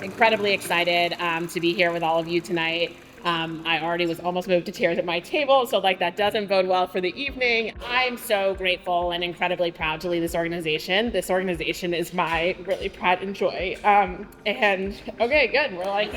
Incredibly excited to be here with all of you tonight. I already was almost moved to tears at my table, so like that doesn't bode well for the evening. I'm so grateful and incredibly proud to lead this organization. This organization is my really pride and joy. And okay, good. We're like,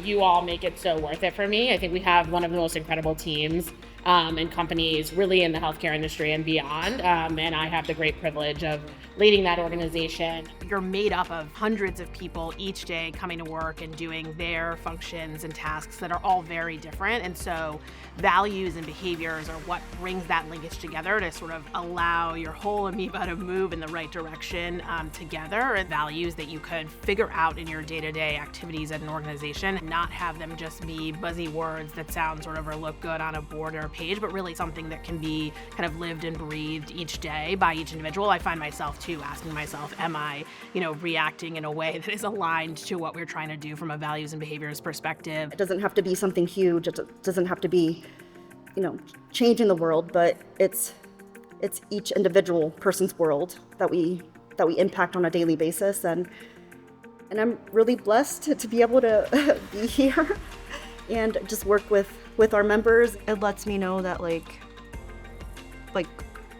you all make it so worth it for me. I think we have one of the most incredible teams and companies really in the healthcare industry and beyond. And I have the great privilege of leading that organization. You're made up of hundreds of people each day coming to work and doing their functions and tasks that are all very different. And so values and behaviors are what brings that linkage together to sort of allow your whole amoeba to move in the right direction together, and values that you could figure out in your day-to-day activities at an organization, not have them just be buzzy words that sound sort of or look good on a board or a page, but really something that can be kind of lived and breathed each day by each individual. I find myself too asking myself, am I, reacting in a way that is aligned to what we're trying to do from a values and behaviors perspective? It doesn't have to be something huge. It doesn't have to be, changing the world, but it's each individual person's world that we impact on a daily basis. And I'm really blessed to be able to be here and just work with our members. It lets me know that like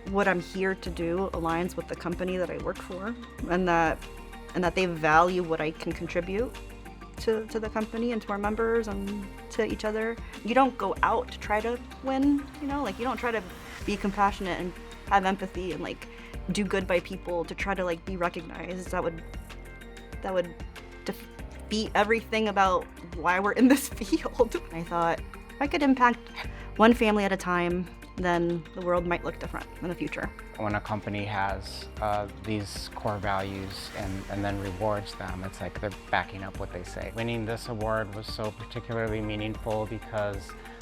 what I'm here to do aligns with the company that I work for, and that they value what I can contribute to the company and to our members and to each other. You don't go out to try to win, you don't try to be compassionate and have empathy and do good by people to try to be recognized. That would defeat everything about why we're in this field. I thought if I could impact one family at a time, then the world might look different in the future. When a company has these core values and then rewards them, it's like they're backing up what they say. Winning this award was so particularly meaningful because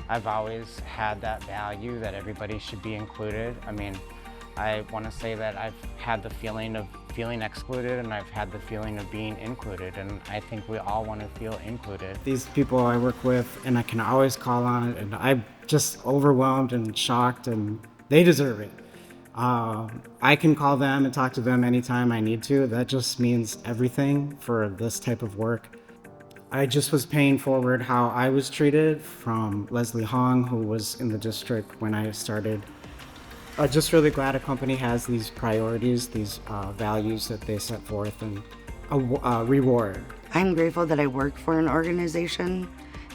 I've always had that value that everybody should be included. I mean, I want to say that I've had the feeling of feeling excluded, and I've had the feeling of being included, and I think we all want to feel included. These people I work with, and I can always call on, and I'm just overwhelmed and shocked, and they deserve it. I can call them and talk to them anytime I need to. That just means everything for this type of work. I just was paying forward how I was treated from Leslie Hong, who was in the district when I started. I'm just really glad a company has these priorities, these values that they set forth, and a reward. I'm grateful that I work for an organization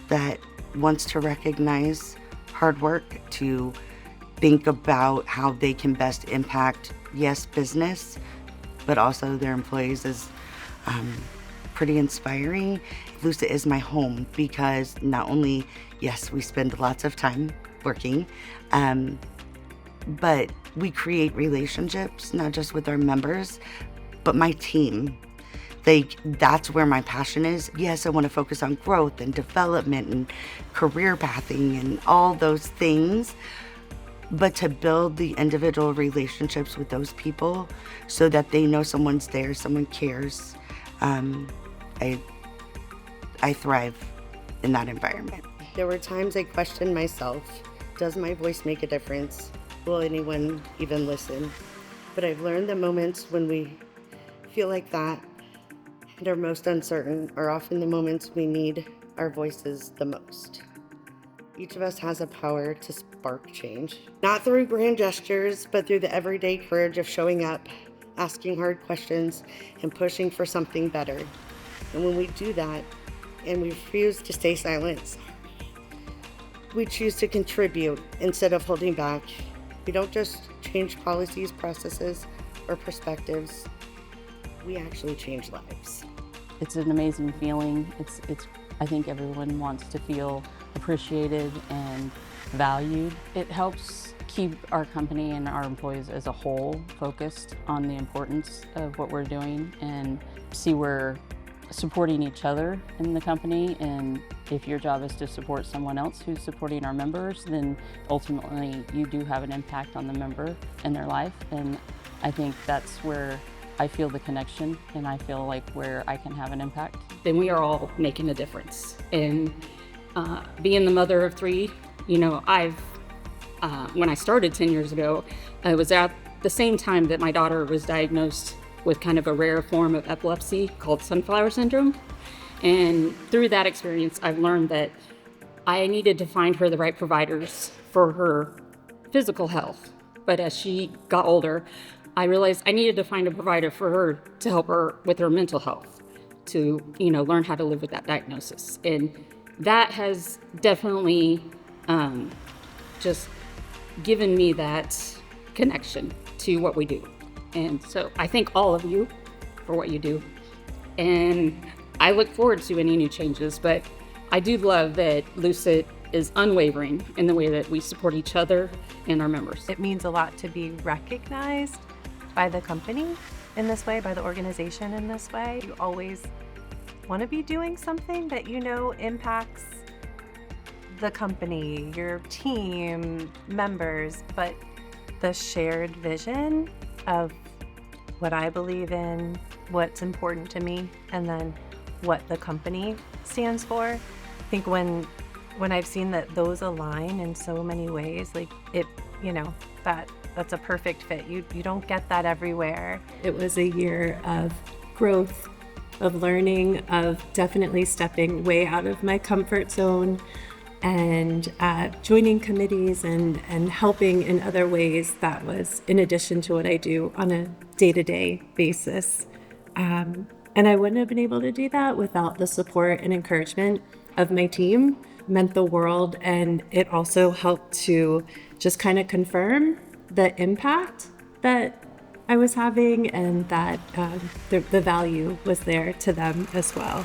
that wants to recognize hard work, to think about how they can best impact, yes, business, but also their employees is pretty inspiring. Lucet is my home because not only, yes, we spend lots of time working, but we create relationships, not just with our members, but my team. That's where my passion is. Yes, I want to focus on growth and development and career pathing and all those things, but to build the individual relationships with those people so that they know someone's there, someone cares. I thrive in that environment. There were times I questioned myself. Does my voice make a difference? Will anyone even listen? But I've learned that moments when we feel like that and are most uncertain are often the moments we need our voices the most. Each of us has a power to spark change, not through grand gestures, but through the everyday courage of showing up, asking hard questions, and pushing for something better. And when we do that, and we refuse to stay silent, we choose to contribute instead of holding back. We don't just change policies, processes, or perspectives. We actually change lives. It's an amazing feeling. I think everyone wants to feel appreciated and valued. It helps keep our company and our employees as a whole focused on the importance of what we're doing and see we're supporting each other in the company. And if your job is to support someone else who's supporting our members, then ultimately you do have an impact on the member and their life. And I think that's where I feel the connection, and I feel like where I can have an impact. Then we are all making a difference. And being the mother of three, I've when I started 10 years ago, it was at the same time that my daughter was diagnosed with kind of a rare form of epilepsy called sunflower syndrome. And through that experience, I've learned that I needed to find her the right providers for her physical health. But as she got older, I realized I needed to find a provider for her to help her with her mental health, to, learn how to live with that diagnosis. And that has definitely just given me that connection to what we do. And so I thank all of you for what you do. And I look forward to any new changes, but I do love that Lucet is unwavering in the way that we support each other and our members. It means a lot to be recognized by the company in this way, by the organization in this way. You always want to be doing something that impacts the company, your team, members, but the shared vision of what I believe in, what's important to me, and then what the company stands for. I think when I've seen that those align in so many ways, that's a perfect fit. You don't get that everywhere. It was a year of growth, of learning, of definitely stepping way out of my comfort zone and joining committees and helping in other ways that was in addition to what I do on a day-to-day basis. And I wouldn't have been able to do that without the support and encouragement of my team. It meant the world, and it also helped to just kind of confirm the impact that I was having and that the value was there to them as well.